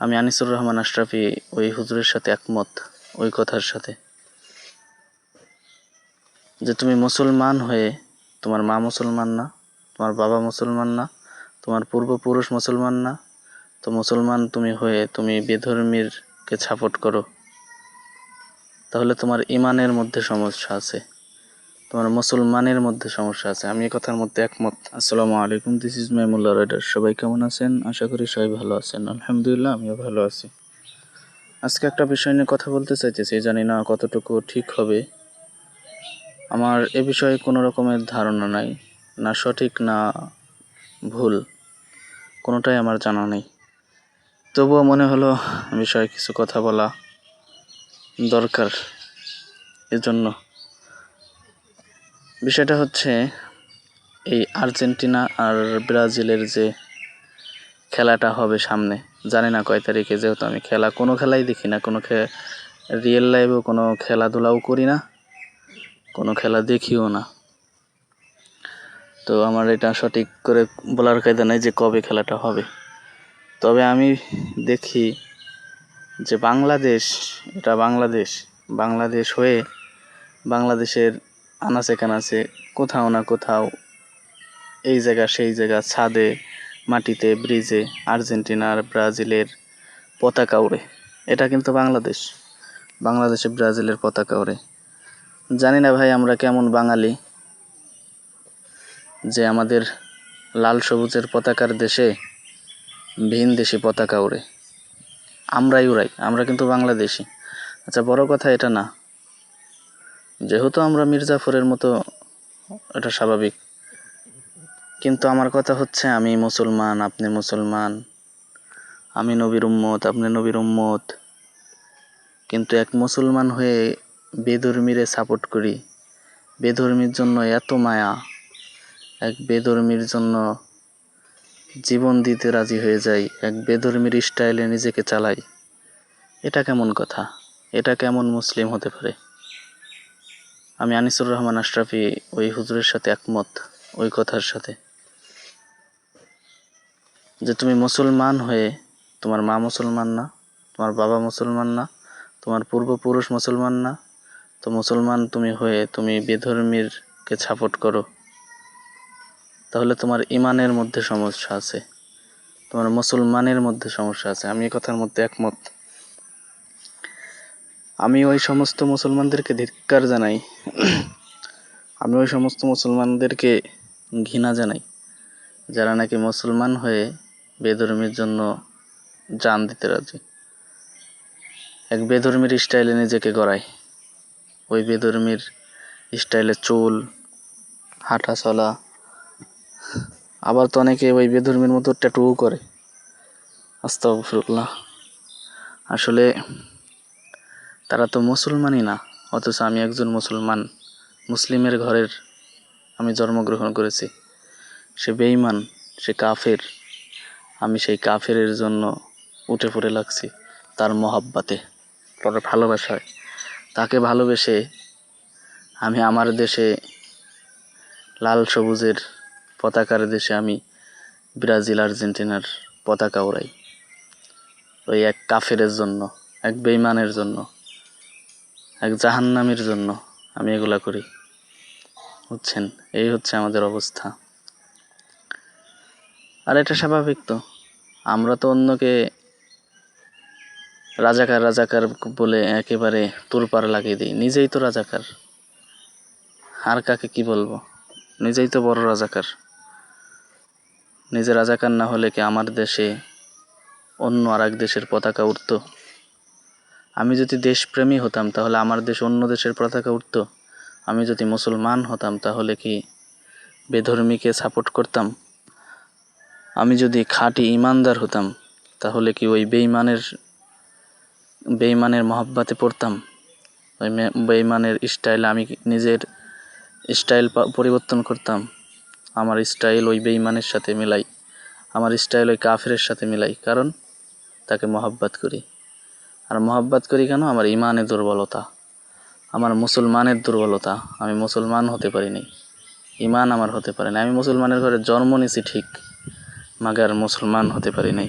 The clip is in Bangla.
আমি আনিসুর রহমান আশরাফি ওই হুজুরের সাথে একমত ওই কথার সাথে যে তুমি মুসলমান হয়ে তোমার মা মুসলমান না, তোমার বাবা মুসলমান না, তোমার পূর্বপুরুষ মুসলমান না, তো মুসলমান তুমি হয়ে তুমি বেধর্মীরকে সাপোর্ট করো, তাহলে তোমার ইমানের মধ্যে সমস্যা আছে, তোমার মুসলমানের মধ্যে সমস্যা আছে। আমি এই কথার মধ্যে একমত। আসসালামু আলাইকুম, দিস ইজ মাইমুল্লাহ রাইডার। সবাই কেমন আছেন? আশা করি সবাই ভালো আছেন। আলহামদুলিল্লাহ, আমিও ভালো আছি। আজকে একটা বিষয় নিয়ে কথা বলতে চাইতেছি, জানি না কতটুকু ঠিক হবে। আমার এ বিষয়ে কোনো রকমের ধারণা নাই, না সঠিক না ভুল, কোনোটাই আমার জানা নেই। তবুও মনে হলো বিষয়ে কিছু কথা বলা দরকার। এজন্য বিষয়টা হচ্ছে এই আর্জেন্টিনা আর ব্রাজিলের যে খেলাটা হবে সামনে, জানি না কয় তারিখে, যেহেতু আমি কোনো খেলাই দেখি না, রিয়েল লাইফেও কোনো খেলাধুলাও করি না, কোনো খেলা দেখিও না, তো আমার এটা সঠিক করে বলার কায়দা নাই যে কবে খেলাটা হবে। তবে আমি দেখি যে বাংলাদেশ হয়ে বাংলাদেশের আনাচে কানাচে কোথাও না কোথাও এই জায়গা সেই জায়গা, ছাদে, মাটিতে, ব্রিজে আর্জেন্টিনা আর ব্রাজিলের পতাকা ওড়ে। এটা কিন্তু বাংলাদেশে ব্রাজিলের পতাকা ওড়ে। জানি না ভাই, আমরা কেমন বাঙালি যে আমাদের লাল সবুজের পতাকার দেশে ভিন দেশি পতাকা ওড়ে, আমরাই উড়াই, আমরা কিন্তু বাংলাদেশি। আচ্ছা, বড় কথা এটা না, যেহেতু আমরা মির্জাফরের মতো, এটা স্বাভাবিক। কিন্তু আমার কথা হচ্ছে, আমি মুসলমান, আপনি মুসলমান, আমি নবীর উম্মত, আপনি নবীর উম্মত, কিন্তু এক মুসলমান হয়ে বেধর্মীরে সাপোর্ট করি, বেধর্মীর জন্য এত মায়া, এক বেধর্মীর জন্য জীবন দিতে রাজি হয়ে যাই, এক বেধর্মীর স্টাইলে নিজেকে চালাই। এটা কেমন কথা? এটা কেমন মুসলিম হতে পারে? আমি আনিসুর রহমান আশরাফি ওই হুজুরের সাথে একমত ওই কথার সাথে যে তুমি মুসলমান হয়ে তোমার মা মুসলমান না, তোমার বাবা মুসলমান না, তোমার পূর্বপুরুষ মুসলমান না, তো মুসলমান তুমি হয়ে তুমি বেধর্মীরকে সাপোর্ট করো, তাহলে তোমার ইমানের মধ্যে সমস্যা আছে, তোমার মুসলমানের মধ্যে সমস্যা আছে। আমি এই কথার মধ্যে একমত। আমি ওই সমস্ত মুসলমানদেরকে ধিক্কার জানাই, আমি ওই সমস্ত মুসলমানদেরকে ঘৃণা জানাই যারা নাকি মুসলমান হয়ে বেধর্মীর জন্য জান দিতে রাজি, এক বেধর্মীর স্টাইলে নিজেকে গড়ায়, ওই বেধর্মীর স্টাইলে চুল, হাঁটা চলা, আবার তো অনেকে ওই বেধর্মীর মতো ট্যাটুও করে। আস্তাগফিরুল্লাহ। আসলে তারা তো মুসলমানই না, অথচ আমি একজন মুসলিমের ঘরের আমি জন্মগ্রহণ করেছি। সে বেঈমান, সে কাফের, আমি সেই কাফেরের জন্য উঠে পড়ে লাগছি তার মহাব্বাতে, তার ভালোবাসায়। তাকে ভালোবেসে আমি আমার দেশে লাল সবুজের পতাকার দেশে আমি ব্রাজিল আর্জেন্টিনার পতাকা ওড়াই, ওই এক কাফেরের জন্য, এক বেঈমানের জন্য, এক জাহান্নামীর জন্য আমি এগুলা করি। বুঝছেন? এই হচ্ছে আমাদের অবস্থা। আর এটা স্বাভাবিক তো, আমরা তো অন্যকে রাজাকার বলে একেবারে তোলপাড় লাগিয়ে দিই, নিজেই তো রাজাকার। আর কাকে কি বলবো? নিজেই তো বড় রাজাকার। নিজে রাজাকার না হলে কি আমার দেশে অন্য আর এক দেশের পতাকা উঠতো? আমি যদি দেশপ্রেমী হতাম তাহলে আমার দেশে অন্য দেশের পতাকা উঠতো? আমি যদি মুসলমান হতাম তাহলে কি বেধর্মীকে সাপোর্ট করতাম? আমি যদি খাঁটি ইমানদার হতাম তাহলে কি ওই বেঈমানের মহব্বতে পড়তাম? ওই বেঈমানের স্টাইলে আমি নিজের স্টাইল পরিবর্তন করতাম? আমার স্টাইল ওই বেঈমানের সাথে মিলাই, আমার স্টাইল ওই কাফেরের সাথে মিলাই, কারণ তাকে মহব্বত করি। আর মহব্বত করি কেন? আমার ইমানের দুর্বলতা, আমার মুসলমানের দুর্বলতা। আমি মুসলমান হতে পারিনি, ইমান আমার হতে পারে না। আমি মুসলমানের ঘরে জন্ম নিয়েছি ঠিক, মাগার মুসলমান হতে পারি নাই।